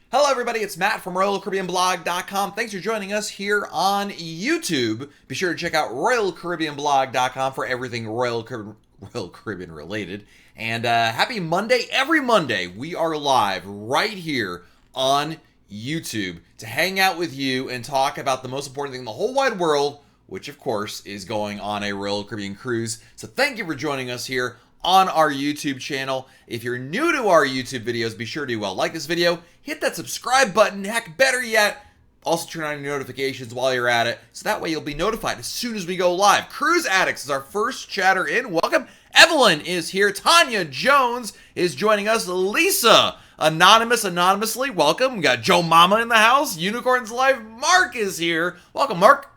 Hello everybody, it's Matt from RoyalCaribbeanBlog.com. Thanks for joining us here on YouTube. Be sure to check out RoyalCaribbeanBlog.com for everything Royal Caribbean related. And happy Monday. Every Monday we are live right here on YouTube to hang out with you and talk about the most important thing in the whole wide world, which of course is going on a Royal Caribbean cruise. So thank you for joining us here on our YouTube channel. If you're new to our YouTube videos, be sure to like this video, hit that subscribe button, heck, better yet, also turn on your notifications while you're at it, so that way you'll be notified as soon as we go live. Cruise Addicts is our first chatter in. Welcome. Evelyn is here. Tanya Jones is joining us. Lisa, anonymously, welcome. We got Joe Mama in the house. Unicorns Life. Mark is here. Welcome, Mark.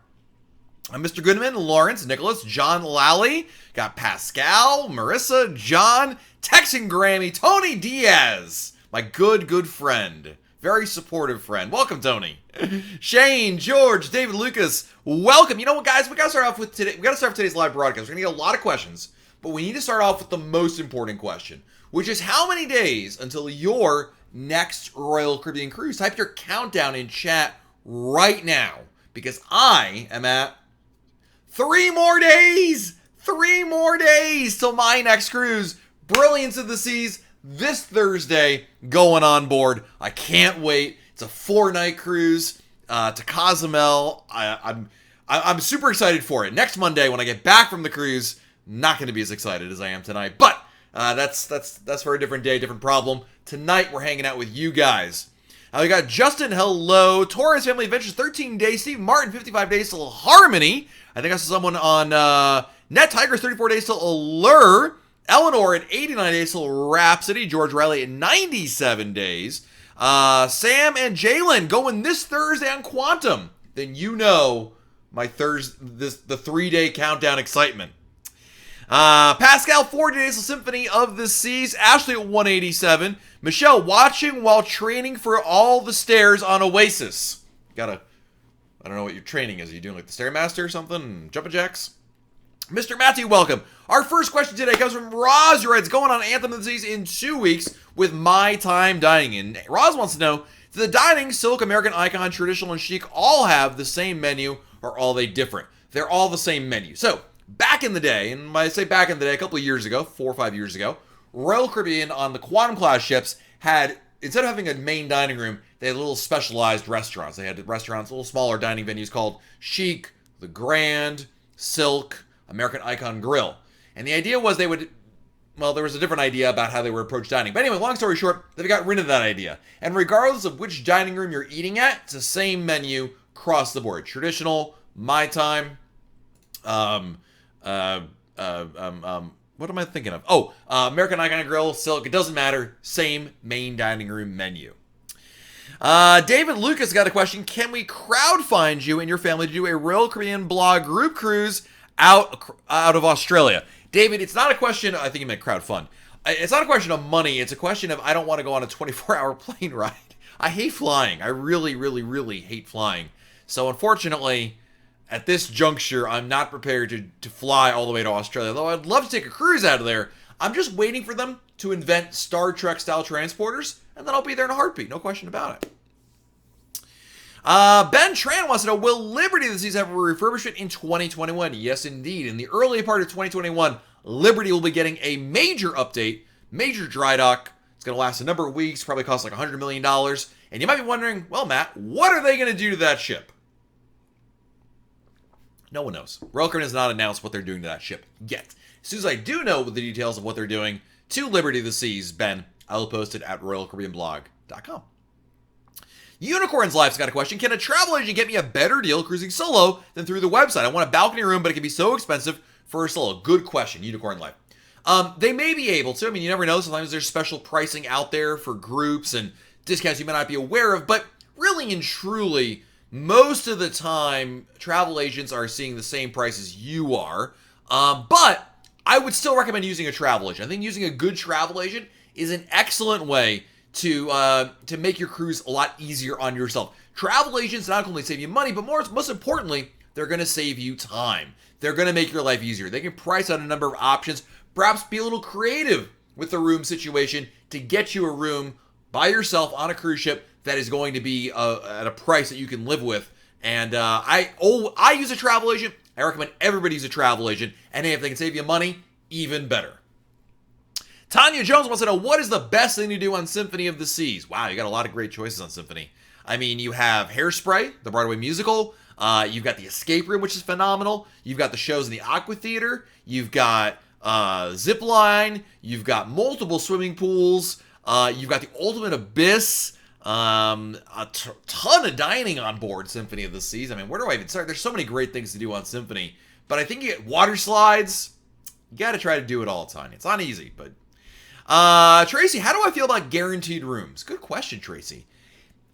Mr. Goodman, Lawrence, Nicholas, John Lally, got Pascal, Marissa, John, Texan Grammy, Tony Diaz, my good friend, very supportive friend. Welcome, Tony. Shane, George, David Lucas, welcome. You know what, guys? We gotta start off today's live broadcast. We're gonna get a lot of questions, but we need to start off with the most important question, which is how many days until your next Royal Caribbean cruise? Type your countdown in chat right now, because I am at 3 more days! 3 more days till my next cruise. Brilliance of the Seas this Thursday going on board. I can't wait. It's a 4-night cruise to Cozumel. I'm super excited for it. Next Monday when I get back from the cruise, not going to be as excited as I am tonight. But that's for a different day, different problem. Tonight we're hanging out with you guys. We got Justin, hello. Torres Family Adventures, 13 days. Steve Martin, 55 days till Harmony. I think I saw someone on Net Tigers, 34 days till Allure. Eleanor at 89 days till Rhapsody. George Riley at 97 days. Sam and Jalen going this Thursday on Quantum. Then you know my the 3-day countdown excitement. Pascal, 40 days till Symphony of the Seas. Ashley at 187. Michelle, watching while training for all the stairs on Oasis. I don't know what your training is. Are you doing like the Stairmaster or something? Jumping jacks? Mr. Matthew, welcome. Our first question today comes from Roz, who writes, going on Anthem of the Seas in 2 weeks with My Time Dining. And Roz wants to know, do the dining, Silk, American Icon, Traditional, and Chic all have the same menu, or are all they different? They're all the same menu. So, back in the day, and when I say back in the day, a couple of years ago, 4 or 5 years ago, Royal Caribbean on the Quantum class ships had, instead of having a main dining room, they had little specialized restaurants. They had restaurants, little smaller dining venues called Chic, the Grand, Silk, American Icon Grill. And the idea was there was a different idea about how they would approach dining. But anyway, long story short, they've got rid of that idea. And regardless of which dining room you're eating at, it's the same menu across the board. Traditional, My Time, what am I thinking of? American Icon Grill, Silk, it doesn't matter. Same main dining room menu. David Lucas got a question. Can we crowdfund you and your family to do a Royal Caribbean blog group cruise out of Australia? David, it's not a question, I think you meant crowdfund. It's not a question of money. It's a question of I don't want to go on a 24-hour plane ride. I hate flying. I really hate flying. So unfortunately, at this juncture, I'm not prepared to fly all the way to Australia, though I'd love to take a cruise out of there. I'm just waiting for them to invent Star Trek-style transporters, and then I'll be there in a heartbeat, no question about it. Ben Tran wants to know, will Liberty of the Seas have a refurbishment in 2021? Yes, indeed. In the early part of 2021, Liberty will be getting a major update, major dry dock. It's going to last a number of weeks, probably cost like $100 million. And you might be wondering, well, Matt, what are they going to do to that ship? No one knows. Royal Caribbean has not announced what they're doing to that ship yet. As soon as I do know the details of what they're doing to Liberty of the Seas, Ben, I will post it at RoyalCaribbeanBlog.com. Unicorns Life's got a question. Can a travel agent get me a better deal cruising solo than through the website? I want a balcony room, but it can be so expensive for a solo. Good question, Unicorn Life. They may be able to. I mean, you never know. Sometimes there's special pricing out there for groups and discounts you might not be aware of. But really and truly, most of the time, travel agents are seeing the same price as you are. But I would still recommend using a travel agent. I think using a good travel agent is an excellent way to make your cruise a lot easier on yourself. Travel agents not only save you money, but most importantly, they're going to save you time. They're going to make your life easier. They can price out a number of options, perhaps be a little creative with the room situation to get you a room by yourself on a cruise ship that is going to be at a price that you can live with. And I use a travel agent. I recommend everybody use a travel agent. And hey, if they can save you money, even better. Tanya Jones wants to know, what is the best thing to do on Symphony of the Seas? Wow, you got a lot of great choices on Symphony. I mean, you have Hairspray, the Broadway musical. You've got the Escape Room, which is phenomenal. You've got the shows in the Aqua Theater. You've got Zip Line. You've got multiple swimming pools. You've got the Ultimate Abyss. A ton of dining on board Symphony of the Seas. I mean, where do I even start? There's so many great things to do on Symphony. But I think you get water slides. You got to try to do it all, Tanya. It's not easy, but... Tracy, how do I feel about guaranteed rooms? Good question, Tracy.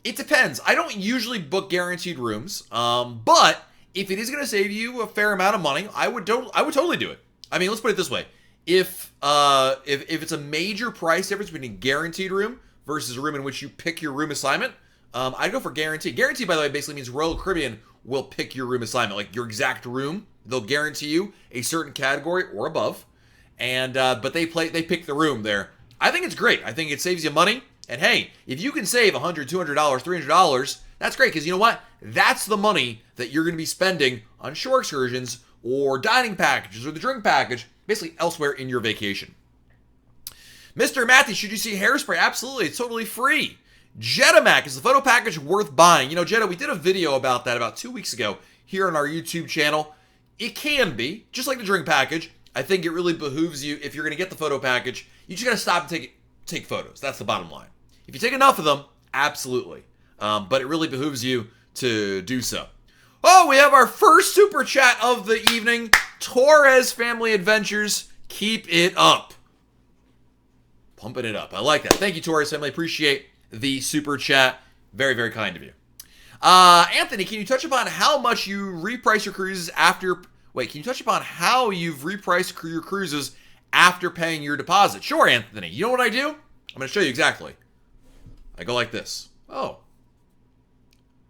It depends. I don't usually book guaranteed rooms, but if it is going to save you a fair amount of money, I would totally do it. I mean, let's put it this way: if it's a major price difference between a guaranteed room versus a room in which you pick your room assignment, I'd go for guaranteed. Guaranteed, by the way, basically means Royal Caribbean will pick your room assignment, like your exact room. They'll guarantee you a certain category or above. And but they pick the room there. I think it's great. I think it saves you money. And hey, if you can save $100, $200, $300, that's great, because you know what? That's the money that you're going to be spending on shore excursions or dining packages or the drink package, basically elsewhere in your vacation. Mr. Matthew, should you see Hairspray? Absolutely. It's totally free. Jetamac, is the photo package worth buying? You know, Jetta, we did a video about that about 2 weeks ago here on our YouTube channel. It can be, just like the drink package. I think it really behooves you, if you're going to get the photo package, you just got to stop and take photos. That's the bottom line. If you take enough of them, absolutely. But it really behooves you to do so. Oh, we have our first super chat of the evening. Torres Family Adventures. Keep it up. Pumping it up. I like that. Thank you, Torres Family. Appreciate the super chat. Very, very kind of you. Anthony, can you touch upon how much you reprice your cruises after... Wait, can you touch upon how you've repriced your cruises after paying your deposit? Sure, Anthony. You know what I do? I'm going to show you exactly. I go like this. Oh.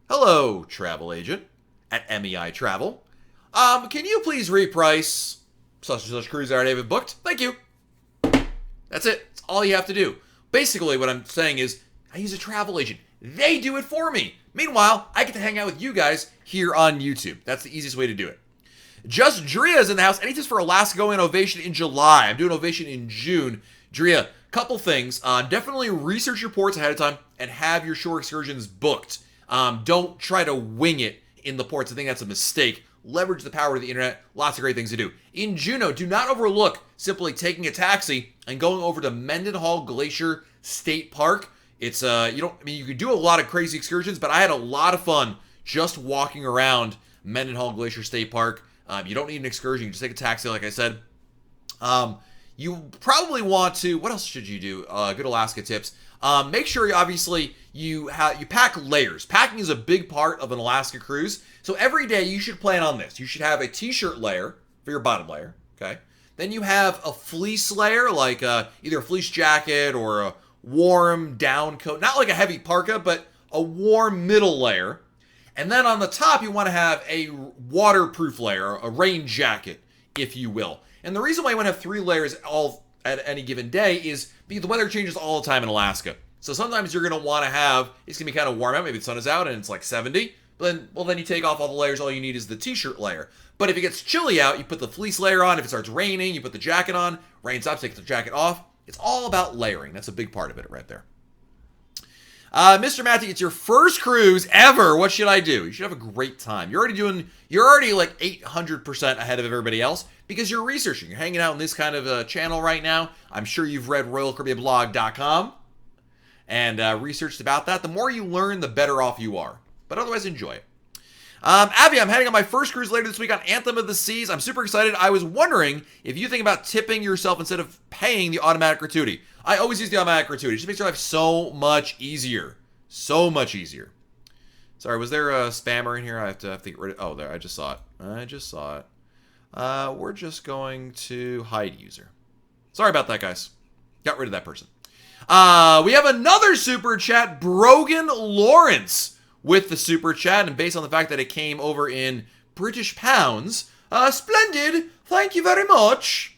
Hello, travel agent at MEI Travel. Can you please reprice such and such cruise I already have booked? Thank you. That's it. That's all you have to do. Basically, what I'm saying is, I use a travel agent. They do it for me. Meanwhile, I get to hang out with you guys here on YouTube. That's the easiest way to do it. Just Dria's in the house. Any tips for Alaska going Ovation in July? I'm doing Ovation in June. Dria, couple things. Definitely research your ports ahead of time and have your shore excursions booked. Don't try to wing it in the ports. I think that's a mistake. Leverage the power of the internet. Lots of great things to do. In Juneau, do not overlook simply taking a taxi and going over to Mendenhall Glacier State Park. It's you can do a lot of crazy excursions, but I had a lot of fun just walking around Mendenhall Glacier State Park. You don't need an excursion. You just take a taxi, like I said. You probably want to... What else should you do? Good Alaska tips. Make sure, obviously, you pack layers. Packing is a big part of an Alaska cruise. So every day, you should plan on this. You should have a t-shirt layer for your bottom layer. Okay. Then you have a fleece layer, like either a fleece jacket or a warm down coat. Not like a heavy parka, but a warm middle layer. And then on the top, you want to have a waterproof layer, a rain jacket, if you will. And the reason why you want to have 3 layers all at any given day is because the weather changes all the time in Alaska. So sometimes you're going to want to have, it's going to be kind of warm out, maybe the sun is out and it's like 70. But then you take off all the layers, all you need is the t-shirt layer. But if it gets chilly out, you put the fleece layer on. If it starts raining, you put the jacket on. Rain stops, take the jacket off. It's all about layering. That's a big part of it right there. Mr. Matthew, it's your first cruise ever. What should I do? You should have a great time. You're already like 800% ahead of everybody else because you're researching. You're hanging out in this kind of a channel right now. I'm sure you've read RoyalCaribbeanBlog.com and researched about that. The more you learn, the better off you are. But otherwise, enjoy it. Abby, I'm heading on my first cruise later this week on Anthem of the Seas. I'm super excited. I was wondering if you think about tipping yourself instead of paying the automatic gratuity. I always use the automatic gratuity. It just makes your life so much easier. So much easier. Sorry, was there a spammer in here? I have to get rid of... Oh, there. I just saw it. We're just going to hide user. Sorry about that, guys. Got rid of that person. We have another super chat. Brogan Lawrence with the super chat, and based on the fact that it came over in British pounds, splendid, thank you very much.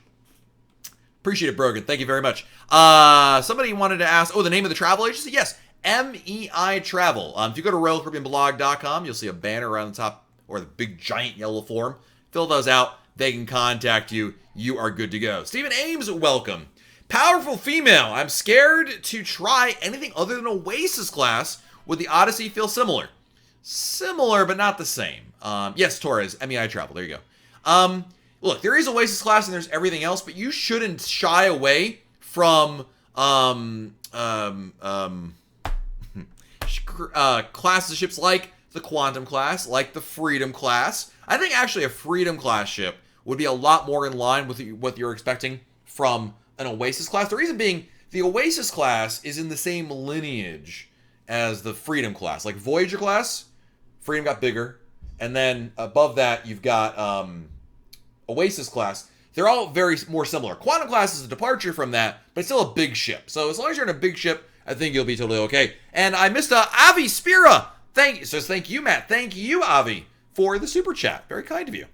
Appreciate it, Brogan. Thank you very much. Somebody wanted to ask, the name of the travel agency? Yes, MEI Travel. If you go to RoyalCaribbeanBlog.com, you'll see a banner around the top, or the big giant yellow form. Fill those out. They can contact you. You are good to go. Stephen Ames, welcome. Powerful female. I'm scared to try anything other than Oasis class. Would the Odyssey feel similar? Similar, but not the same. Yes, Torres, MEI Travel. There you go. Look, there is Oasis class and there's everything else, but you shouldn't shy away from classes of ships like the Quantum class, like the Freedom class. I think actually a Freedom class ship would be a lot more in line with what you're expecting from an Oasis class. The reason being, the Oasis class is in the same lineage as the Freedom class. Like Voyager class, Freedom got bigger, and then above that you've got Oasis class. They're all very more similar. Quantum class is a departure from that, but it's still a big ship. So as long as you're in a big ship, I think you'll be totally okay. And I missed Avi Spira. Thank you, Matt. Thank you, Avi, for the super chat. Very kind of you.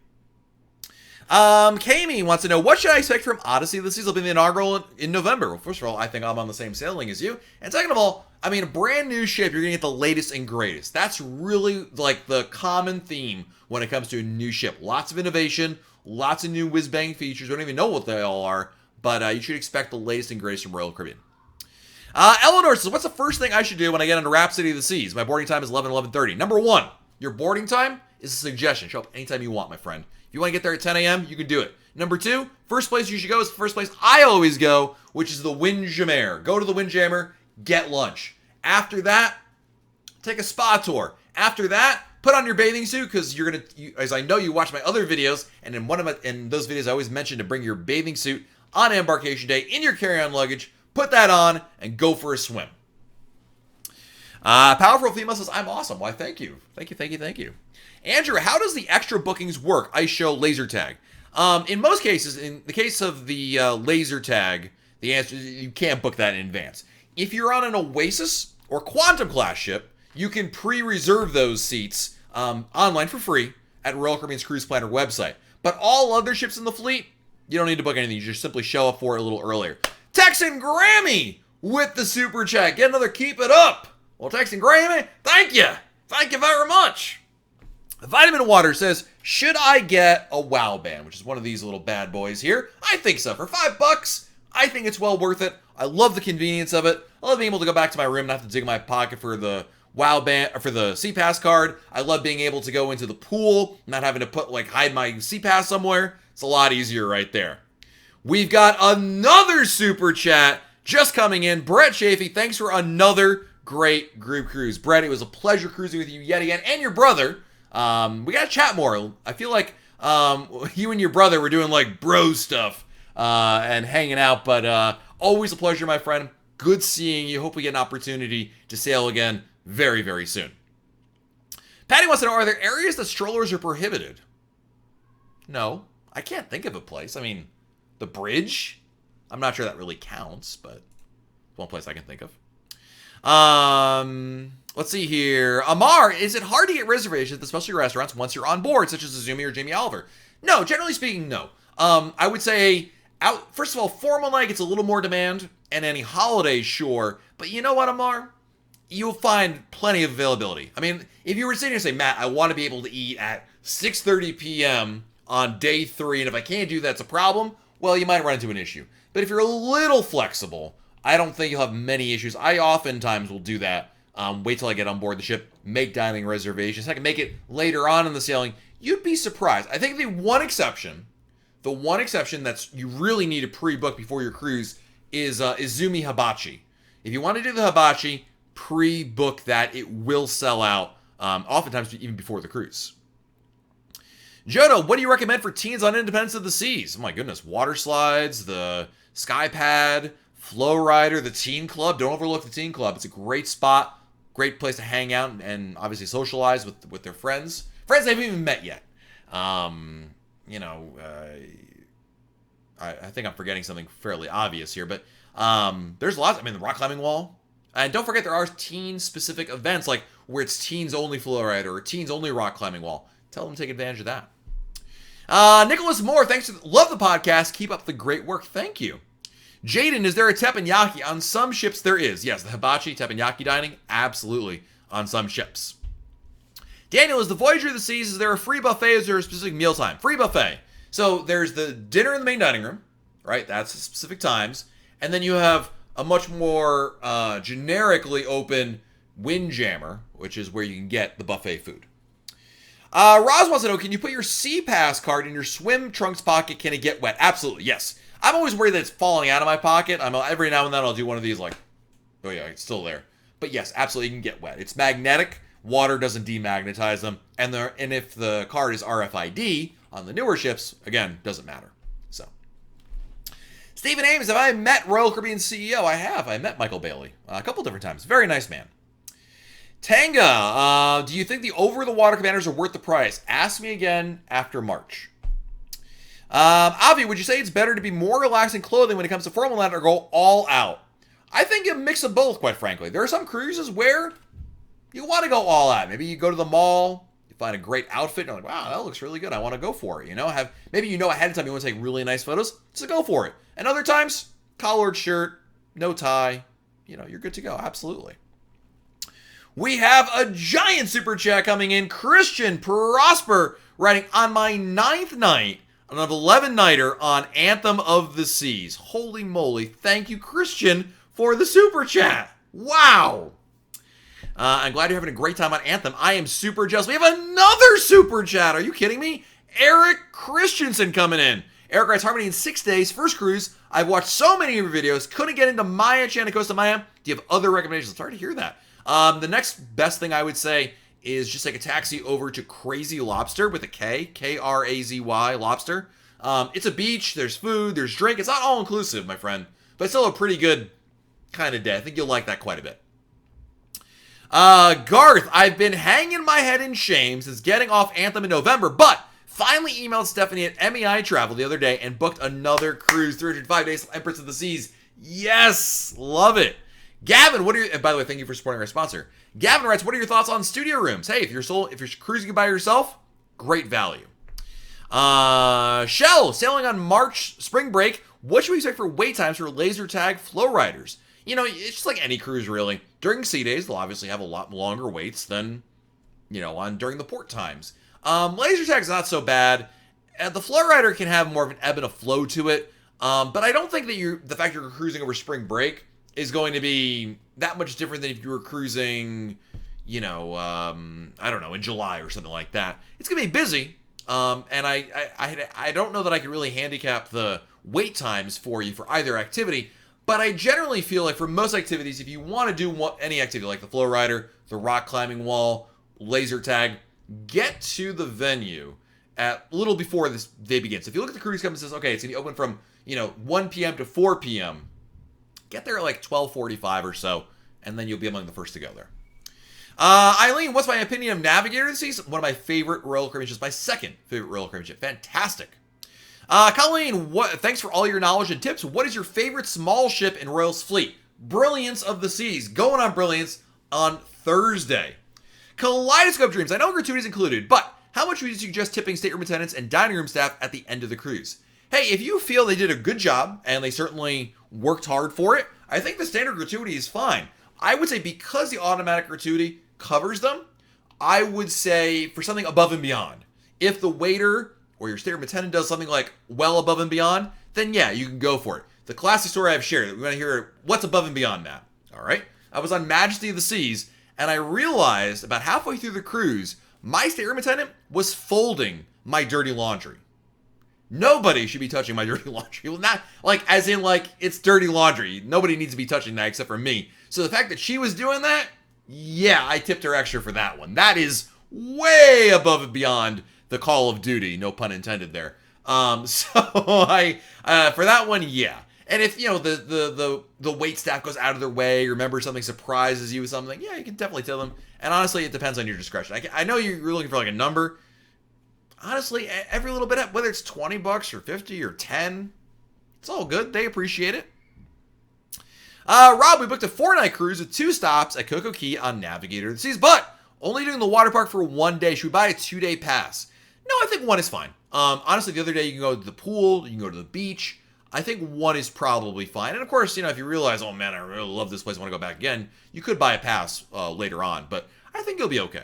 Kami wants to know, what should I expect from Odyssey? This will be the inaugural in November. Well, first of all, I think I'm on the same sailing as you. And second of all, I mean, a brand new ship, you're going to get the latest and greatest. That's really like the common theme when it comes to a new ship. Lots of innovation, lots of new whiz-bang features. We don't even know what they all are, but you should expect the latest and greatest from Royal Caribbean. Eleanor says, what's the first thing I should do when I get into Rhapsody of the Seas? My boarding time is 11:30. Number one, your boarding time is a suggestion. Show up anytime you want, my friend. If you want to get there at 10 a.m., you can do it. Number two, first place you should go is the first place I always go, which is the Windjammer. Go to the Windjammer, get lunch. After that, take a spa tour. After that, put on your bathing suit, because as I know you watch my other videos, and in those videos I always mention to bring your bathing suit on embarkation day in your carry-on luggage. Put that on and go for a swim. Powerful Female says, I'm awesome. Why, thank you. Thank you. Andrew, how does the extra bookings work? Ice show laser tag. In most cases, in the case of the laser tag, the answer is you can't book that in advance. If you're on an Oasis or Quantum class ship, you can pre-reserve those seats online for free at Royal Caribbean's Cruise Planner website. But all other ships in the fleet, you don't need to book anything. You just simply show up for it a little earlier. Texan Grammy with the super chat. Get another keep it up. Well, Texan Grammy, thank you. Thank you very much. Vitamin Water says, should I get a WOW band, which is one of these little bad boys here? I think so. For $5, I think it's well worth it. I love the convenience of it. I love being able to go back to my room and not have to dig in my pocket for the WOW band, or for the SeaPass card. I love being able to go into the pool, not having to hide my SeaPass somewhere. It's a lot easier right there. We've got another super chat just coming in. Brett Chafee, thanks for another great group cruise. Brett, it was a pleasure cruising with you yet again, and your brother. We got to chat more. I feel like you and your brother were doing like bro stuff and hanging out, but always a pleasure, my friend. Good seeing you. Hope we get an opportunity to sail again very, very soon. Patty wants to know, are there areas that strollers are prohibited? No, I can't think of a place. I mean, the bridge? I'm not sure that really counts, but it's one place I can think of. Let's see here. Amar, is it hard to get reservations at the specialty restaurants once you're on board, such as Azumi or Jamie Oliver? No, generally speaking, no. I would say, first of all, formal night gets a little more demand, and any holidays, sure. But you know what, Amar? You'll find plenty of availability. I mean, if you were sitting here and say, Matt, I want to be able to eat at 6:30 p.m. on day 3, and if I can't do that, it's a problem. Well, you might run into an issue. But if you're a little flexible, I don't think you'll have many issues. I oftentimes will do that. Wait till I get on board the ship, make dining reservations. I can make it later on in the sailing. You'd be surprised. I think the one exception that's you really need to pre-book before your cruise is Izumi Hibachi. If you want to do the hibachi, pre-book that. It will sell out, oftentimes even before the cruise. Jodo, what do you recommend for teens on Independence of the Seas? Oh my goodness, water slides, the Skypad, Flow Rider, the Teen Club. Don't overlook the Teen Club. It's a great spot, great place to hang out and obviously socialize with their friends they haven't even met yet. I think I'm forgetting something fairly obvious here, but there's lots. I mean, the rock climbing wall. And don't forget, there are teen-specific events, like where it's teens-only Flow Rider or teens-only rock climbing wall. Tell them to take advantage of that. Nicholas Moore, love the podcast. Keep up the great work. Thank you. Jaden, is there a teppanyaki? On some ships there is. Yes, the hibachi teppanyaki dining, absolutely, on some ships. Daniel, is the Voyager of the Seas, is there a free buffet, is there a specific mealtime? Free buffet. So there's the dinner in the main dining room, right? That's specific times. And then you have a much more generically open Windjammer, which is where you can get the buffet food. Roz wants to know, can you put your Sea Pass card in your swim trunks pocket? Can it get wet? Absolutely, yes. I'm always worried that it's falling out of my pocket. Every now and then I'll do one of these like, oh yeah, it's still there. But yes, absolutely, you can get wet. It's magnetic. Water doesn't demagnetize them. And if the card is RFID on the newer ships, again, doesn't matter. So, Stephen Ames, have I met Royal Caribbean CEO? I have. I met Michael Bailey a couple different times. Very nice man. Tanga, do you think the over-the-water commanders are worth the price? Ask me again after March. Avi, would you say it's better to be more relaxed in clothing when it comes to formal land or go all out? I think a mix of both, quite frankly. There are some cruises where you want to go all out. Maybe you go to the mall, you find a great outfit, and you're like, wow, that looks really good. I want to go for it. Maybe ahead of time you want to take really nice photos, so go for it. And other times, collared shirt, no tie, you're good to go. Absolutely. We have a giant super chat coming in. Christian Prosper writing, on my 9th night, on an 11-nighter on Anthem of the Seas. Holy moly. Thank you, Christian, for the super chat. Wow. I'm glad you're having a great time on Anthem. I am super jealous. We have another super chat. Are you kidding me? Eric Christensen coming in. Eric writes, Harmony in 6 days, first cruise. I've watched so many of your videos. Couldn't get into Maya, China Costa Maya. Do you have other recommendations? Sorry to hear that. The next best thing I would say is just take a taxi over to Crazy Lobster with a K, K-R-A-Z-Y, Lobster. It's a beach, there's food, there's drink. It's not all inclusive, my friend, but it's still a pretty good kind of day. I think you'll like that quite a bit. Garth, I've been hanging my head in shame since getting off Anthem in November, but finally emailed Stephanie at MEI Travel the other day and booked another cruise, 305 days, Empress of the Seas. Yes, love it. Gavin, and by the way, thank you for supporting our sponsor. Gavin writes, what are your thoughts on studio rooms? Hey, if you're cruising by yourself, great value. Shell, sailing on March spring break, what should we expect for wait times for laser tag flow riders? It's just like any cruise, really. During sea days, they'll obviously have a lot longer waits than, during the port times. Laser tag's not so bad. The flow rider can have more of an ebb and a flow to it. But I don't think that the fact you're cruising over spring break is going to be that much different than if you were cruising, I don't know, in July or something like that. It's going to be busy, and I don't know that I can really handicap the wait times for you for either activity, but I generally feel like for most activities, if you want to do any activity like the flow rider, the rock climbing wall, laser tag, get to the venue at a little before this day begins. If you look at the cruise company and says, okay, it's going to be open from 1 p.m. to 4 p.m., get there at like 12:45 or so, and then you'll be among the first to go there. Eileen, what's my opinion of Navigator of the Seas? One of my favorite Royal Caribbean ships. My second favorite Royal Caribbean ship. Fantastic. Colleen, thanks for all your knowledge and tips. What is your favorite small ship in Royal's fleet? Brilliance of the Seas. Going on Brilliance on Thursday. Kaleidoscope Dreams. I know gratuities included, but how much would you suggest tipping stateroom attendants and dining room staff at the end of the cruise? Hey, if you feel they did a good job, and they certainly worked hard for it, I think the standard gratuity is fine. I would say because the automatic gratuity covers them, I would say for something above and beyond. If the waiter or your stateroom attendant does something like well above and beyond, then yeah, you can go for it. The classic story I've shared, we want to hear what's above and beyond that. All right? I was on Majesty of the Seas, and I realized about halfway through the cruise, my stateroom attendant was folding my dirty laundry. Nobody should be touching my dirty laundry. Well, not as in it's dirty laundry. Nobody needs to be touching that except for me. So the fact that she was doing that, yeah, I tipped her extra for that one. That is way above and beyond the call of duty. No pun intended there. So I for that one, yeah. And if the wait staff goes out of their way, remember something surprises you with something, yeah, you can definitely tell them. And honestly, it depends on your discretion. I know you're looking for a number. Honestly, every little bit, whether it's $20 or $50 or $10, it's all good. They appreciate it. Rob, we booked a 4-night cruise with 2 stops at Coco Key on Navigator of the Seas, but only doing the water park for 1 day. Should we buy a 2-day pass? No, I think 1 is fine. Honestly, the other day you can go to the pool, you can go to the beach. I think one is probably fine. And of course, if you realize, oh man, I really love this place, I want to go back again, you could buy a pass later on. But I think you'll be okay.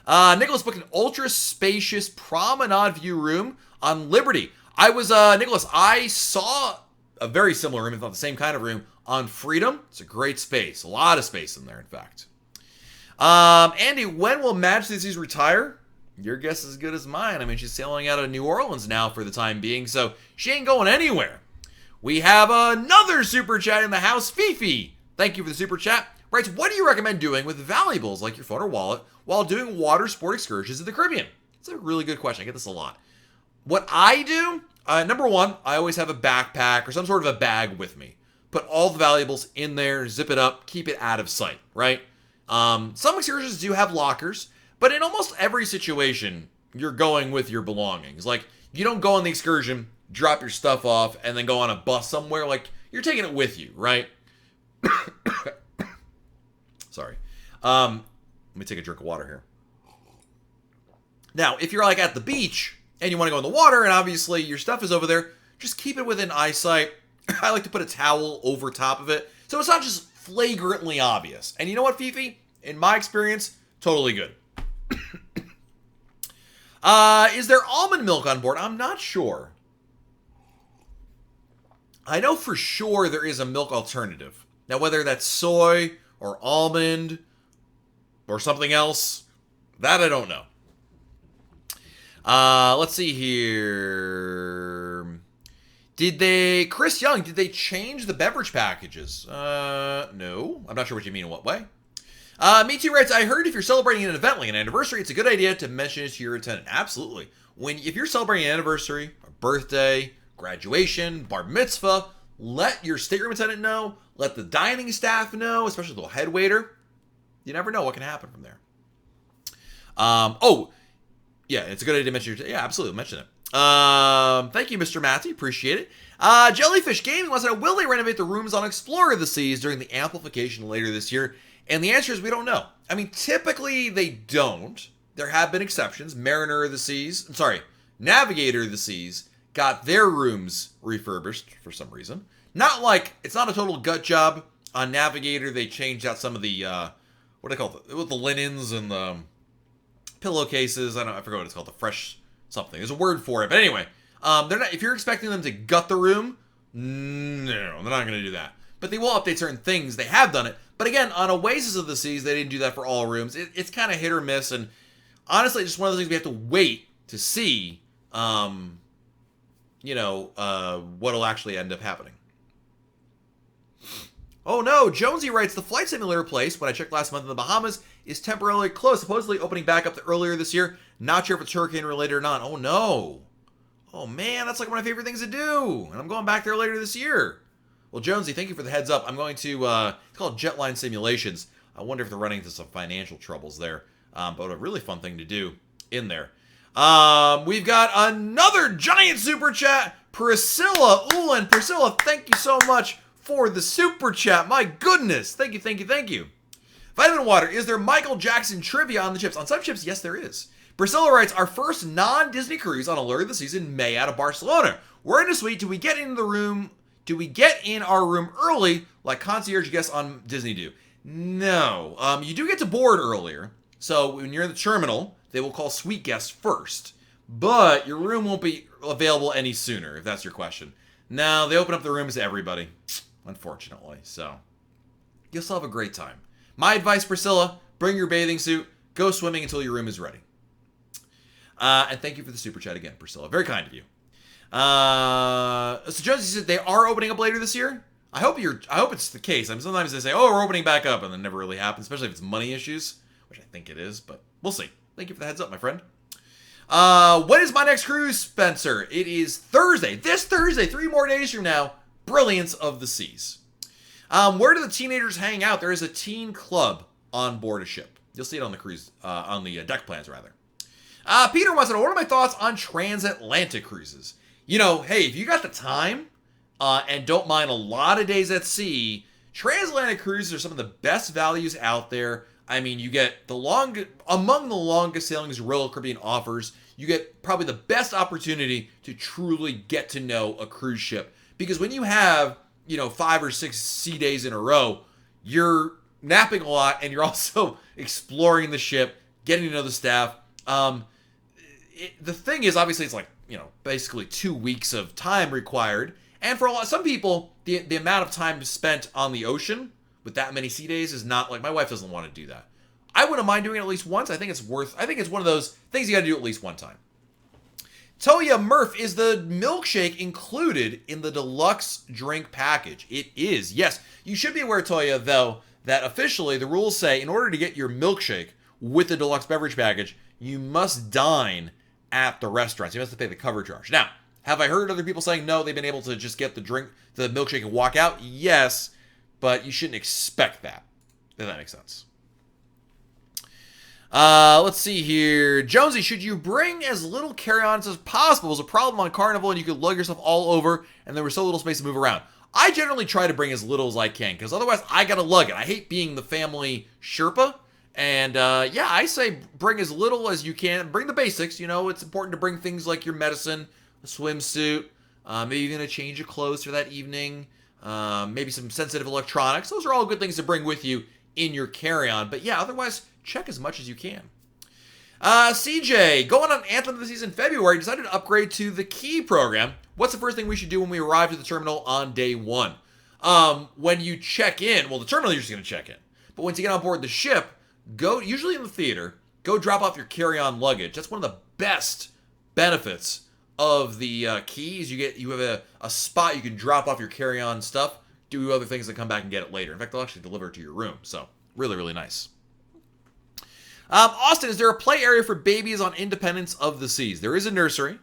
Nicholas booked an ultra spacious promenade view room on Liberty. Nicholas, I saw a very similar room, if not the same kind of room, on Freedom. It's a great space. A lot of space in there, in fact. Andy, when will Majesty of the Seas retire? Your guess is as good as mine. I mean, she's sailing out of New Orleans now for the time being, so she ain't going anywhere. We have another super chat in the house. Fifi, thank you for the super chat. Writes, what do you recommend doing with valuables like your phone or wallet while doing water sport excursions in the Caribbean? It's a really good question. I get this a lot. What I do, number one, I always have a backpack or some sort of a bag with me. Put all the valuables in there, zip it up, keep it out of sight, right? Some excursions do have lockers, but in almost every situation, you're going with your belongings. Like, you don't go on the excursion, drop your stuff off, and then go on a bus somewhere. Like, you're taking it with you, right? Sorry. Let me take a drink of water here. Now, if you're like at the beach and you want to go in the water and obviously your stuff is over there, just keep it within eyesight. I like to put a towel over top of it so it's not just flagrantly obvious. And you know what, Fifi? In my experience, totally good. Is there almond milk on board? I'm not sure. I know for sure there is a milk alternative. Now, whether that's soy or almond or something else, that I don't know. Let's see here. Chris Young, did they change the beverage packages? No. I'm not sure what you mean in what way. Me Too writes, I heard if you're celebrating an event like an anniversary, it's a good idea to mention it to your attendant. Absolutely. If you're celebrating an anniversary, a birthday, graduation, bar mitzvah, let your stateroom attendant know, let the dining staff know, especially the head waiter. You never know what can happen from there. Yeah, it's a good idea to mention your... Yeah, absolutely, mention it. Thank you, Mr. Matty. Appreciate it. Jellyfish Gaming wants to know, will they renovate the rooms on Explorer of the Seas during the amplification later this year? And the answer is we don't know. I mean, typically they don't. There have been exceptions. Navigator of the Seas got their rooms refurbished for some reason. It's not a total gut job. On Navigator, they changed out some of the, what do they call it? With the linens and the pillowcases. I forgot what it's called. The fresh something. There's a word for it. But anyway, they're not. If you're expecting them to gut the room, no, they're not going to do that. But they will update certain things. They have done it. But again, on Oasis of the Seas, they didn't do that for all rooms. It's kind of hit or miss. And honestly, it's just one of those things we have to wait to see, what'll actually end up happening. Oh no, Jonesy writes, the flight simulator place, when I checked last month in the Bahamas, is temporarily closed, supposedly opening back up earlier this year. Not sure if it's hurricane related or not. Oh no. Oh man, that's like one of my favorite things to do. And I'm going back there later this year. Well, Jonesy, thank you for the heads up. I'm going to, it's called Jetline Simulations. I wonder if they're running into some financial troubles there. But a really fun thing to do in there. We've got another giant super chat. Priscilla. Ooh, and Priscilla, thank you so much for the super chat. My goodness. Thank you, thank you, thank you. Vitamin Water, is there Michael Jackson trivia on the ships? On some ships, yes, there is. Priscilla writes, our first non-Disney cruise on Allure of the Seas in May out of Barcelona. We're in a suite. Do we get in our room early like concierge guests on Disney do? No. You do get to board earlier. So when you're in the terminal, they will call suite guests first. But your room won't be available any sooner, if that's your question. No, they open up the rooms to everybody, unfortunately. So you'll still have a great time. My advice, Priscilla, bring your bathing suit. Go swimming until your room is ready. And thank you for the super chat again, Priscilla. Very kind of you. So Jonesy said they are opening up later this year. I hope it's the case. I mean, sometimes they say, oh, we're opening back up, and then never really happens, especially if it's money issues, which I think it is, but we'll see. Thank you for the heads up, my friend. When is my next cruise, Spencer? It is Thursday. This Thursday, 3 more days from now. Brilliance of the Seas. Where do the teenagers hang out? There is a teen club on board a ship. You'll see it on the cruise, on the deck plans, rather. Peter wants to know, what are my thoughts on transatlantic cruises? You know, hey, if you got the time and don't mind a lot of days at sea, transatlantic cruises are some of the best values out there. I mean, you get among the longest sailings Royal Caribbean offers. you get probably the best opportunity to truly get to know a cruise ship. Because when you have, 5 or 6 sea days in a row, you're napping a lot and you're also exploring the ship, getting to know the staff. The thing is, obviously, it's like, basically 2 weeks of time required. And for some people, the amount of time spent on the ocean with that many sea days is not like, my wife doesn't want to do that. I wouldn't mind doing it at least once. I think it's one of those things you got to do at least one time. Toya Murph, is the milkshake included in the deluxe drink package? It is, yes. You should be aware, Toya, though, that officially the rules say in order to get your milkshake with the deluxe beverage package, you must dine at the restaurant. So you must pay the cover charge. Now, have I heard other people saying no, they've been able to just get the milkshake and walk out? Yes, but you shouldn't expect that, if that makes sense. Let's see here. Jonesy, should you bring as little carry-ons as possible? It was a problem on Carnival and you could lug yourself all over and there was so little space to move around. I generally try to bring as little as I can because otherwise I gotta lug it. I hate being the family Sherpa. And I say bring as little as you can. Bring the basics. It's important to bring things like your medicine, a swimsuit, maybe even a change of clothes for that evening, maybe some sensitive electronics. Those are all good things to bring with you in your carry-on. But yeah, otherwise, check as much as you can. CJ, going on Anthem of the Seas in February, decided to upgrade to the Key program. What's the first thing we should do when we arrive at the terminal on day one? When you check in, well, the terminal you're just going to check in. But once you get on board the ship, go, usually in the theater, go drop off your carry-on luggage. That's one of the best benefits of the Keys. You have a spot you can drop off your carry-on stuff, do other things, and come back and get it later. In fact, they'll actually deliver it to your room. So, really, really nice. Austin, is there a play area for babies on Independence of the Seas? There is a nursery,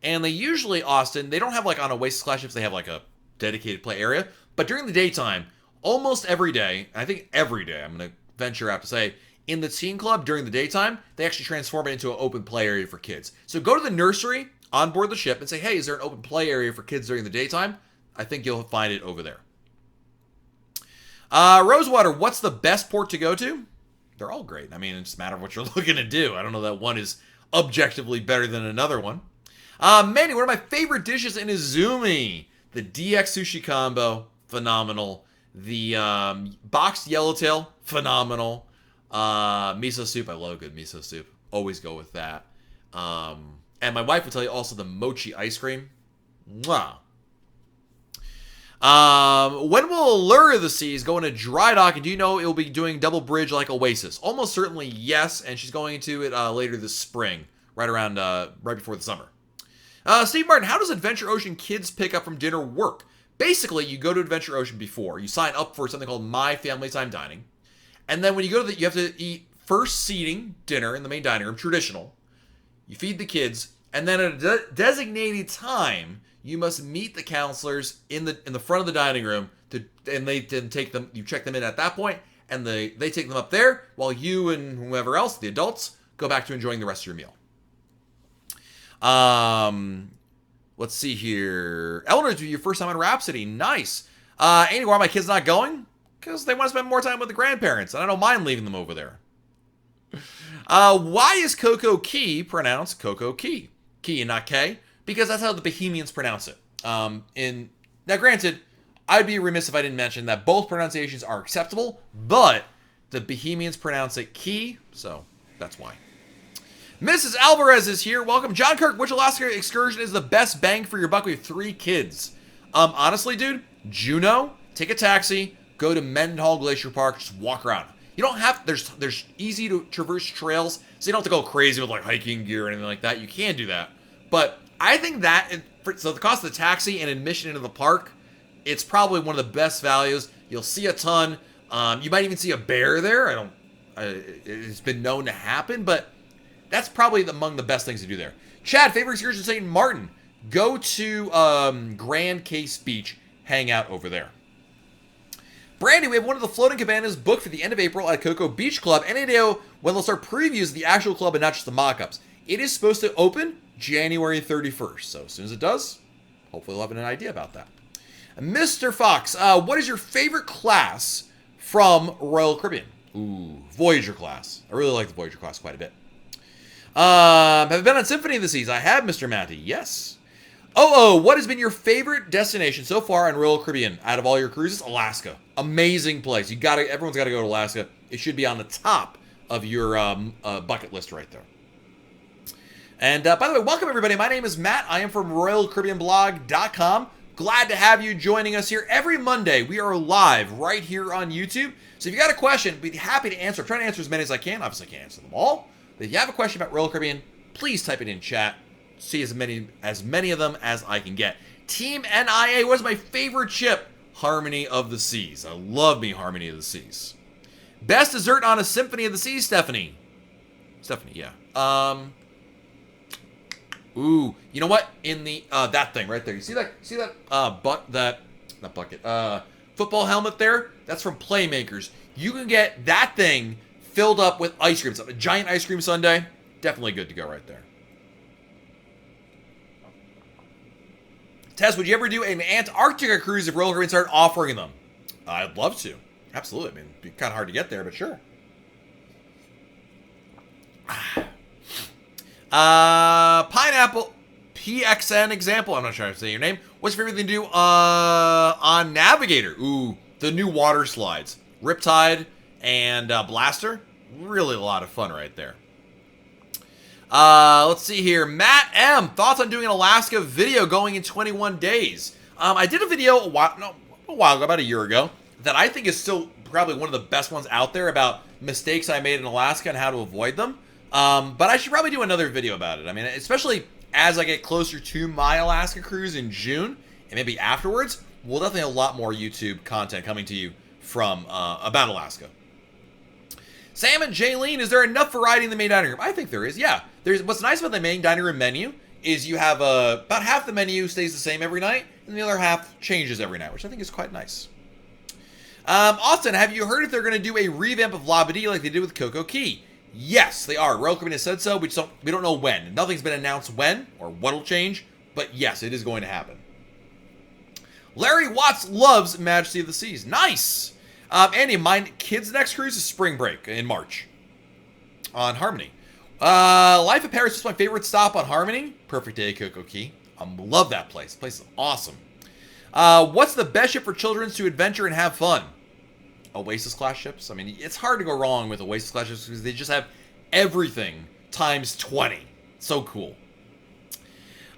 and they usually, Austin, they don't have like on Oasis class ships, they have like a dedicated play area. But during the daytime, almost every day, I think every day, I'm going to venture out to say, in the teen club during the daytime, they actually transform it into an open play area for kids. So go to the nursery on board the ship and say, hey, is there an open play area for kids during the daytime? I think you'll find it over there. Rosewater, what's the best port to go to? They're all great. I mean, it's just a matter of what you're looking to do. I don't know that one is objectively better than another one. Manny, one of my favorite dishes in Izumi, the DX sushi combo, phenomenal. The boxed yellowtail, phenomenal. Miso soup, I love a good miso soup. Always go with that. And my wife will tell you also the mochi ice cream. Mwah. When will Allure of the Seas go into Drydock, and do you know it will be doing double bridge like Oasis? Almost certainly yes, and she's going to it later this spring, right before the summer. Steve Martin, how does Adventure Ocean Kids Pick Up from Dinner work? Basically, you go to Adventure Ocean before. You sign up for something called My Family Time Dining. And then when you go to you have to eat first seating dinner in the main dining room, traditional. You feed the kids, and then at a designated time, you must meet the counselors in the front of the dining room, and they then take them. You check them in at that point, and they take them up there while you and whoever else, the adults, go back to enjoying the rest of your meal. Let's see here. Eleanor, do your first time on Rhapsody. Nice. Andy, why are my kids not going? Because they want to spend more time with the grandparents, and I don't mind leaving them over there. Why is Coco Key pronounced Coco Key? Key and not K? Because that's how the Bohemians pronounce it. Now, granted, I'd be remiss if I didn't mention that both pronunciations are acceptable, but the Bohemians pronounce it Key, so that's why. Mrs. Alvarez is here. Welcome. John Kirk, which Alaska excursion is the best bang for your buck? We have 3 kids. Honestly, dude, Juneau, take a taxi, go to Mendenhall Glacier Park, just walk around. You don't have, there's easy to traverse trails, so you don't have to go crazy with like hiking gear or anything like that. You can do that. But I think that, so the cost of the taxi and admission into the park, it's probably one of the best values. You'll see a ton. You might even see a bear there. It's been known to happen, but that's probably among the best things to do there. Chad, favorite excursion to St. Martin. Go to Grand Case Beach. Hang out over there. Brandy, we have one of the floating cabanas booked for the end of April at Cocoa Beach Club. Any idea when they'll start previews of the actual club and not just the mock-ups? It is supposed to open January 31st. So as soon as it does, hopefully we'll have an idea about that. Mr. Fox, what is your favorite class from Royal Caribbean? Ooh, Voyager class. I really like the Voyager class quite a bit. Have I been on Symphony of the Seas? I have, Mr. Matty. Yes. What has been your favorite destination so far on Royal Caribbean out of all your cruises? Alaska. Amazing place. Everyone's got to go to Alaska. It should be on the top of your bucket list right there. And by the way, welcome everybody. My name is Matt. I am from RoyalCaribbeanBlog.com. Glad to have you joining us here. Every Monday, we are live right here on YouTube. So if you got a question, we'd be happy to answer. I'm trying to answer as many as I can. Obviously, I can't answer them all. But if you have a question about Royal Caribbean, please type it in chat. See as many of them as I can get. Team NIA, what is my favorite ship? Harmony of the Seas. I love me Harmony of the Seas. Best dessert on a Symphony of the Seas, Stephanie. Yeah. Ooh, you know what? In the that thing right there. You see that bucket. Football helmet there? That's from Playmakers. You can get that thing filled up with ice cream. It's a giant ice cream sundae. Definitely good to go right there. Tess, would you ever do an Antarctica cruise if Royal Caribbean started offering them? I'd love to. Absolutely. I mean, it'd be kind of hard to get there, but sure. Pineapple PXN example. I'm not sure how to say your name. What's your favorite thing to do on Navigator? Ooh, the new water slides. Riptide and Blaster. Really a lot of fun right there. Let's see here. Matt M. Thoughts on doing an Alaska video going in 21 days? I did a video a while ago, about a year ago, that I think is still probably one of the best ones out there about mistakes I made in Alaska and how to avoid them. But I should probably do another video about it. I mean, especially as I get closer to my Alaska cruise in June, and maybe afterwards, we'll definitely have a lot more YouTube content coming to you from about Alaska. Sam and Jaylene, is there enough variety in the main dining room? I think there is, yeah. What's nice about the main dining room menu is you have about half the menu stays the same every night, and the other half changes every night, which I think is quite nice. Austin, have you heard if they're going to do a revamp of Labadee like they did with Coco Key? Yes, they are. Royal Caribbean has said so. We don't know when. Nothing's been announced when or what'll change, but yes, it is going to happen. Larry Watts loves Majesty of the Seas. Nice. Andy, my kids' next cruise is spring break in March on Harmony. Life of Paris is my favorite stop on Harmony. Perfect day at Coco Key. Love that place. The place is awesome. What's the best ship for children to adventure and have fun? Oasis class ships. I mean, it's hard to go wrong with Oasis class ships because they just have everything times 20. So cool.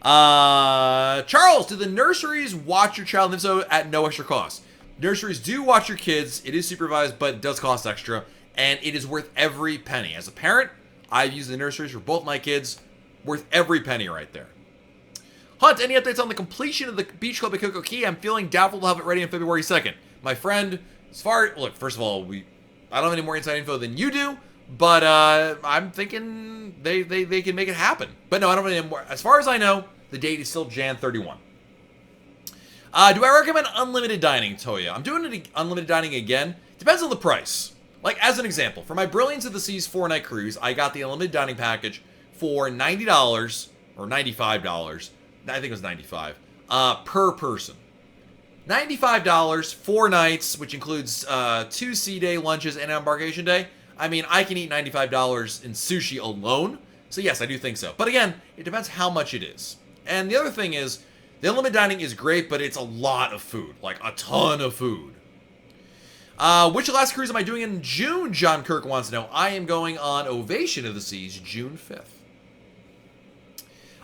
Charles, do the nurseries watch your child, and if so, at no extra cost? Nurseries do watch your kids. It is supervised, but it does cost extra, and it is worth every penny. As a parent, I've used the nurseries for both my kids. Worth every penny right there. Hunt, any updates on the completion of the beach club at Coco Key? I'm feeling doubtful to have it ready on February 2nd. My friend, look, first of all, I don't have any more inside info than you do, but I'm thinking they can make it happen. But no, I don't have any more. As far as I know, the date is still Jan 31. Do I recommend unlimited dining, Toya? I'm doing unlimited dining again. Depends on the price. Like, as an example, for my Brilliance of the Seas 4-night cruise, I got the unlimited dining package for $90 or $95. I think it was $95 per person. $95, 4 nights, which includes 2 sea day lunches and an embarkation day. I mean, I can eat $95 in sushi alone. So yes, I do think so. But again, it depends how much it is. And the other thing is, the unlimited dining is great, but it's a lot of food. Like, a ton of food. Which Alaska cruise am I doing in June, John Kirk wants to know. I am going on Ovation of the Seas, June 5th.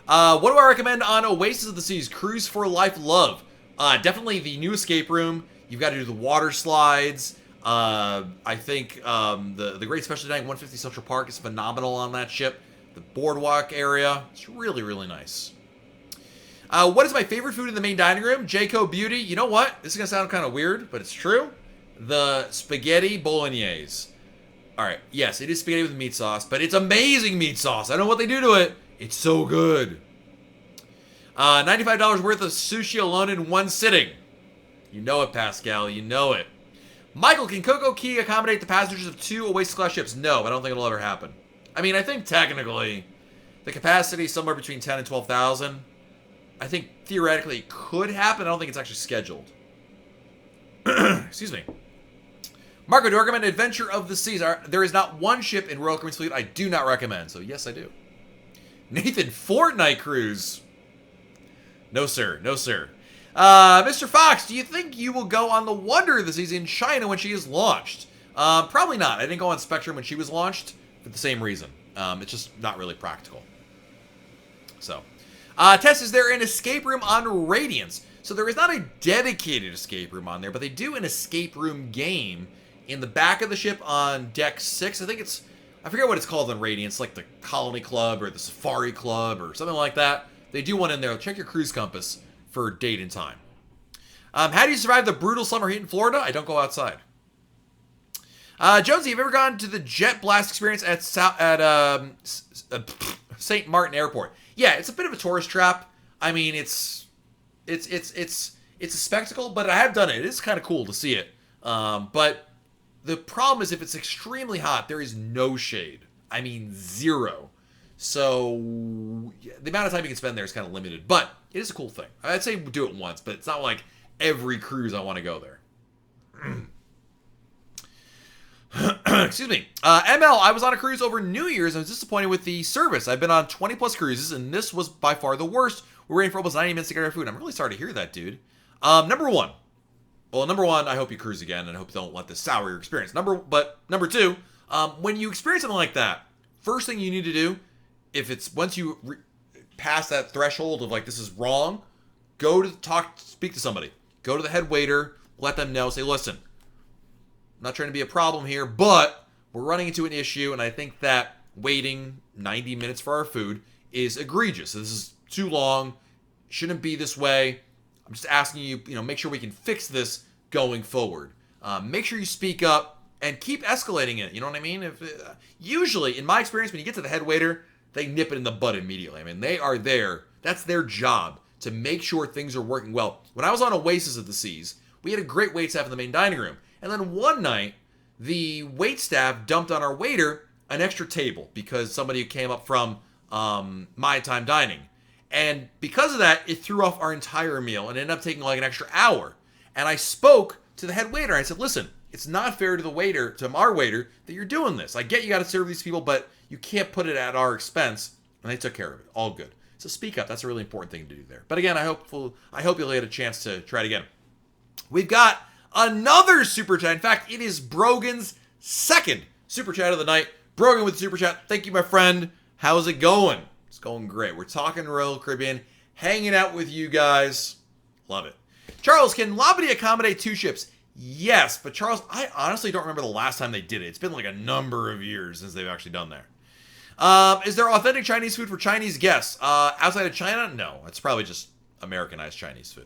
What do I recommend on Oasis of the Seas? Cruise for Life Love. Definitely the new escape room. You've got to do the water slides. I think the Great Special Dining 150 Central Park is phenomenal on that ship. The boardwalk area, it's really, really nice. What is my favorite food in the main dining room? Jayco Beauty. You know what? This is going to sound kind of weird, but it's true. The spaghetti bolognese. All right. Yes, it is spaghetti with meat sauce, but it's amazing meat sauce. I don't know what they do to it. It's so good. $95 worth of sushi alone in one sitting. You know it, Pascal. You know it. Michael, can Coco Key accommodate the passengers of 2 Oasis-class ships? No, I don't think it'll ever happen. I mean, I think technically the capacity is somewhere between 10 and 12,000. I think theoretically it could happen. I don't think it's actually scheduled. Excuse me. Marco, do I recommend Adventure of the Seas? There is not one ship in Royal Caribbean's fleet I do not recommend. So yes, I do. Nathan, Fortnite cruise. No, sir. No, sir. Mr. Fox, do you think you will go on the Wonder this season in China when she is launched? Probably not. I didn't go on Spectrum when she was launched for the same reason. It's just not really practical. So, Tess, is there an escape room on Radiance? So there is not a dedicated escape room on there, but they do an escape room game in the back of the ship on Deck 6. I forget what it's called on Radiance, like the Colony Club or the Safari Club or something like that. They do one in there. Check your cruise compass for date and time. How do you survive the brutal summer heat in Florida? I don't go outside. Jonesy, have you ever gone to the Jet Blast experience at St. Martin Airport? Yeah, it's a bit of a tourist trap. I mean, it's a spectacle, but I have done it. It is kind of cool to see it. But the problem is if it's extremely hot, there is no shade. I mean, zero. So the amount of time you can spend there is kind of limited, but it is a cool thing. I'd say do it once, but it's not like every cruise I want to go there. Excuse me. ML, I was on a cruise over New Year's and was disappointed with the service. I've been on 20 plus cruises and this was by far the worst. We're waiting for almost 90 minutes to get our food. I'm really sorry to hear that, dude. Number one, I hope you cruise again and I hope you don't let this sour your experience. Number two, when you experience something like that, first thing you need to do, if it's once you pass that threshold of like, this is wrong, speak to somebody. Go to the head waiter, let them know, say, listen, I'm not trying to be a problem here, but we're running into an issue, and I think that waiting 90 minutes for our food is egregious. This is too long. Shouldn't be this way. I'm just asking you, make sure we can fix this going forward. Make sure you speak up and keep escalating it. You know what I mean? Usually, in my experience, when you get to the head waiter, they nip it in the bud immediately. I mean, they are there. That's their job to make sure things are working well. When I was on Oasis of the Seas, we had a great waitstaff in the main dining room. And then one night, the waitstaff dumped on our waiter an extra table because somebody came up from My Time Dining. And because of that, it threw off our entire meal and ended up taking like an extra hour. And I spoke to the head waiter. I said, listen, it's not fair to our waiter, that you're doing this. I get you got to serve these people, but you can't put it at our expense. And they took care of it. All good. So speak up. That's a really important thing to do there. But again, I hope you'll get a chance to try it again. We've got another super chat. In fact, it is Brogan's second super chat of the night. Brogan with the super chat. Thank you, my friend. How's it going? It's going great. We're talking Royal Caribbean, hanging out with you guys. Love it. Charles, can Labadee accommodate 2 ships? Yes, but Charles, I honestly don't remember the last time they did it. It's been like a number of years since they've actually done that. Is there authentic Chinese food for Chinese guests? Outside of China? No. It's probably just Americanized Chinese food.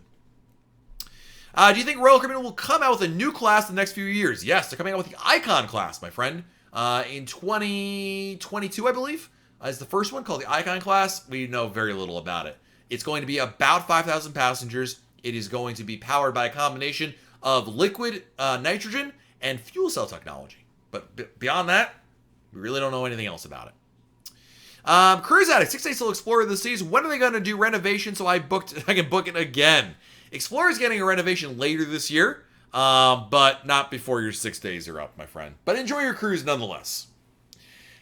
Do you think Royal Caribbean will come out with a new class in the next few years? Yes, they're coming out with the Icon class, my friend. In 2022, I believe, is the first one called the Icon class. We know very little about it. It's going to be about 5,000 passengers. It is going to be powered by a combination of liquid nitrogen and fuel cell technology. But beyond that, we really don't know anything else about it. Cruise Addict, 6 days till Explorer of the Seas. When are they going to do renovation so I can book it again? Explorer's getting a renovation later this year, but not before your 6 days are up, my friend. But enjoy your cruise nonetheless.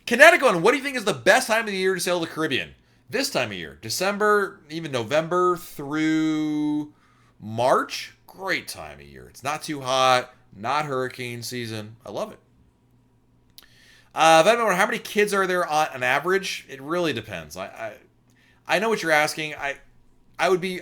Connecticut, what do you think is the best time of the year to sail the Caribbean? This time of year, December, even November through March, great time of year. It's not too hot, not hurricane season. I love it. How many kids are there on average? It really depends. I know what you're asking. I would be...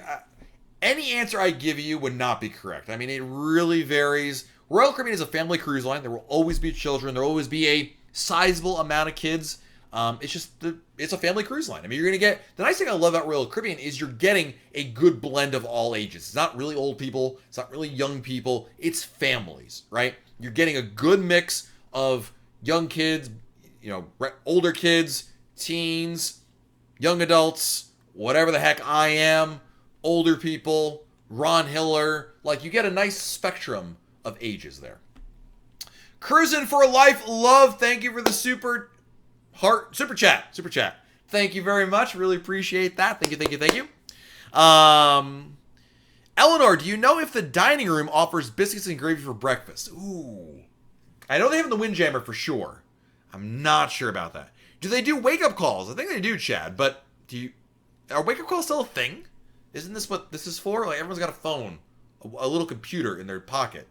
any answer I give you would not be correct. I mean, it really varies. Royal Caribbean is a family cruise line. There will always be children. There will always be a sizable amount of kids. It's a family cruise line. I mean, you're going to get... The nice thing I love about Royal Caribbean is you're getting a good blend of all ages. It's not really old people. It's not really young people. It's families, right? You're getting a good mix of young kids, older kids, teens, young adults, whatever the heck I am, older people, Ron Hiller. Like, you get a nice spectrum of ages there. Cruising for Life Love, thank you for the super chat. Thank you very much. Really appreciate that. Thank you. Eleanor, do you know if the dining room offers biscuits and gravy for breakfast? Ooh. I know they have in the Windjammer for sure. I'm not sure about that. Do they do wake-up calls? I think they do, Chad, but are wake-up calls still a thing? Isn't this what this is for? Like, everyone's got a phone, a little computer in their pocket.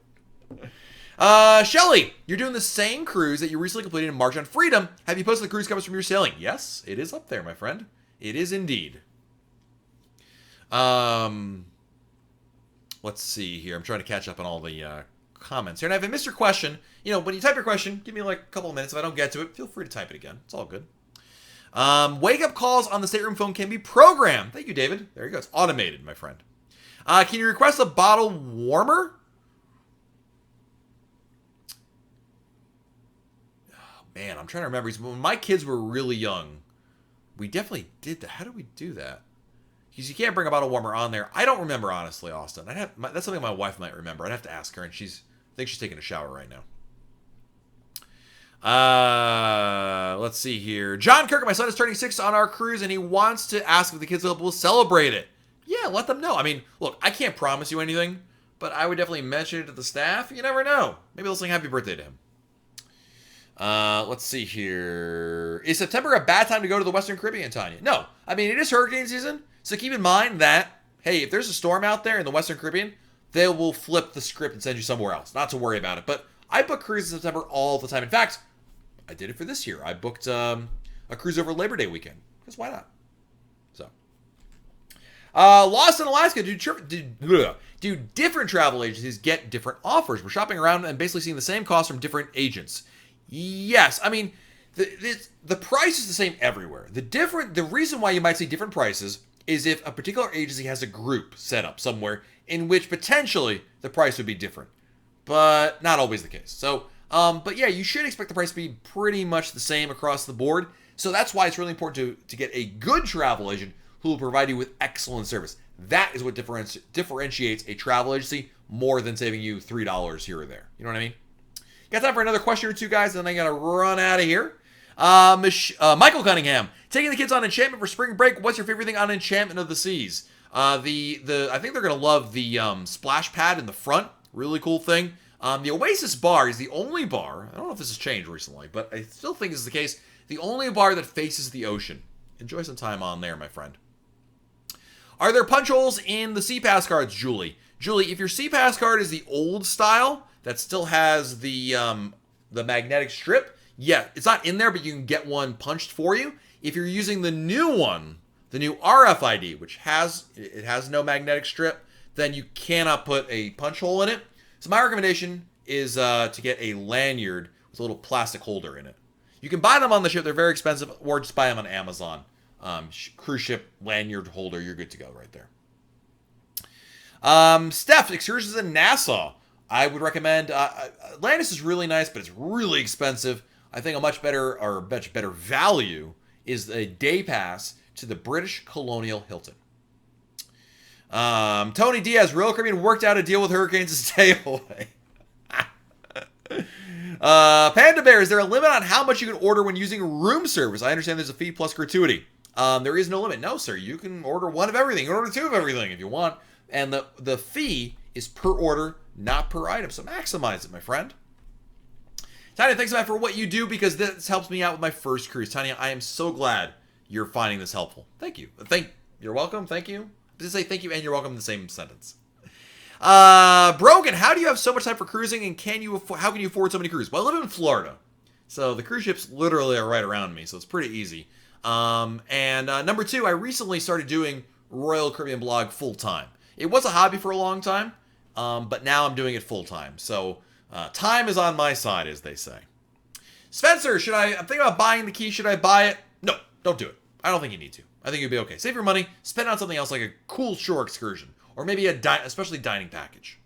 Shelly, you're doing the same cruise that you recently completed in March on Freedom. Have you posted the cruise covers from your sailing? Yes, it is up there, my friend. It is indeed. Let's see here. I'm trying to catch up on all the comments here. And if I missed your question, when you type your question, give me like a couple of minutes. If I don't get to it, feel free to type it again. It's all good. Wake-up calls on the stateroom phone can be programmed. Thank you, David. There you go. It's automated, my friend. Can you request a bottle warmer? Oh, man, I'm trying to remember. When my kids were really young, we definitely did that. How did we do that? Because you can't bring a bottle warmer on there. I don't remember, honestly, Austin. That's something my wife might remember. I'd have to ask her, and I think she's taking a shower right now. Let's see here. John Kirk, my son is turning 6 on our cruise, and he wants to ask if the kids will celebrate it. Yeah, let them know. I mean, look, I can't promise you anything, but I would definitely mention it to the staff. You never know. Maybe they'll sing happy birthday to him. Let's see here. Is September a bad time to go to the Western Caribbean, Tanya? No. I mean, it is hurricane season, so keep in mind that, hey, if there's a storm out there in the Western Caribbean, they will flip the script and send you somewhere else. Not to worry about it. But I book cruises in September all the time. In fact, I did it for this year. I booked a cruise over Labor Day weekend. Because why not? So, Lost in Alaska. Do different travel agencies get different offers? We're shopping around and basically seeing the same costs from different agents. Yes. I mean, the price is the same everywhere. The reason why you might see different prices is if a particular agency has a group set up somewhere in which potentially the price would be different. But not always the case. So, but yeah, you should expect the price to be pretty much the same across the board. So that's why it's really important to get a good travel agent who will provide you with excellent service. That is what differentiates a travel agency more than saving you $3 here or there. You know what I mean? Got time for another question or two, guys, and then I gotta run out of here. Michael Cunningham, taking the kids on Enchantment for spring break. What's your favorite thing on Enchantment of the Seas? I think they're gonna love the splash pad in the front. Really cool thing. The Oasis bar is the only bar. I don't know if this has changed recently, but I still think this is the case. The only bar that faces the ocean. Enjoy some time on there, my friend. Are there punch holes in the SeaPass cards, Julie? Julie, if your SeaPass card is the old style that still has the magnetic strip, yeah, it's not in there, but you can get one punched for you. If you're using the new one, the new RFID, which has no magnetic strip, then you cannot put a punch hole in it. So my recommendation is to get a lanyard with a little plastic holder in it. You can buy them on the ship; they're very expensive, or just buy them on Amazon. Cruise ship lanyard holder, you're good to go right there. Steph, excursions in Nassau. I would recommend. Atlantis is really nice, but it's really expensive. I think a much better value is a day pass to the British Colonial Hilton. Tony Diaz, Royal Caribbean worked out a deal with hurricanes to stay away. Panda Bear, is there a limit on how much you can order when using room service? I understand there's a fee plus gratuity. There is no limit. No, sir. You can order one of everything. You can order two of everything if you want. And the fee is per order, not per item. So maximize it, my friend. Tanya, thanks a lot for what you do because this helps me out with my first cruise. Tanya, I am so glad you're finding this helpful. Thank you. You're welcome. Thank you. Did I say thank you and you're welcome in the same sentence? Brogan, how do you have so much time for cruising and how can you afford so many cruises? Well, I live in Florida. So the cruise ships literally are right around me. So it's pretty easy. Number two, I recently started doing Royal Caribbean Blog full time. It was a hobby for a long time, but now I'm doing it full time. So time is on my side, as they say. Spencer, I'm thinking about buying the key. Should I buy it? No, don't do it. I don't think you need to. I think you'd be okay. Save your money, spend on something else like a cool shore excursion, or maybe especially dining package.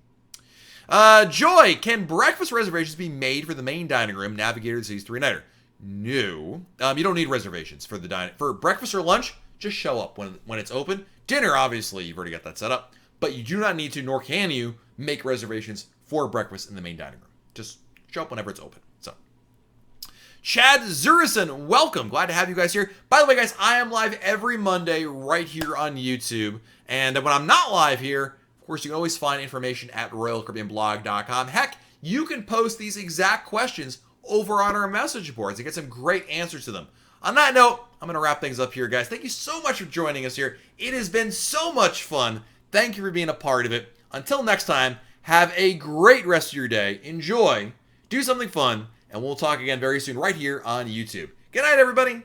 Joy, can breakfast reservations be made for the main dining room, Navigator Seas 3-nighter? No. You don't need reservations for for breakfast or lunch. Just show up when it's open. Dinner, obviously, you've already got that set up. But you do not need to, nor can you, make reservations for breakfast in the main dining room. Just show up whenever it's open. So, Chad Zurison, welcome. Glad to have you guys here. By the way, guys, I am live every Monday right here on YouTube. And when I'm not live here, of course, you can always find information at RoyalCaribbeanBlog.com. Heck, you can post these exact questions over on our message boards and get some great answers to them. On that note, I'm going to wrap things up here, guys. Thank you so much for joining us here. It has been so much fun. Thank you for being a part of it. Until next time, have a great rest of your day. Enjoy, do something fun, and we'll talk again very soon right here on YouTube. Good night, everybody.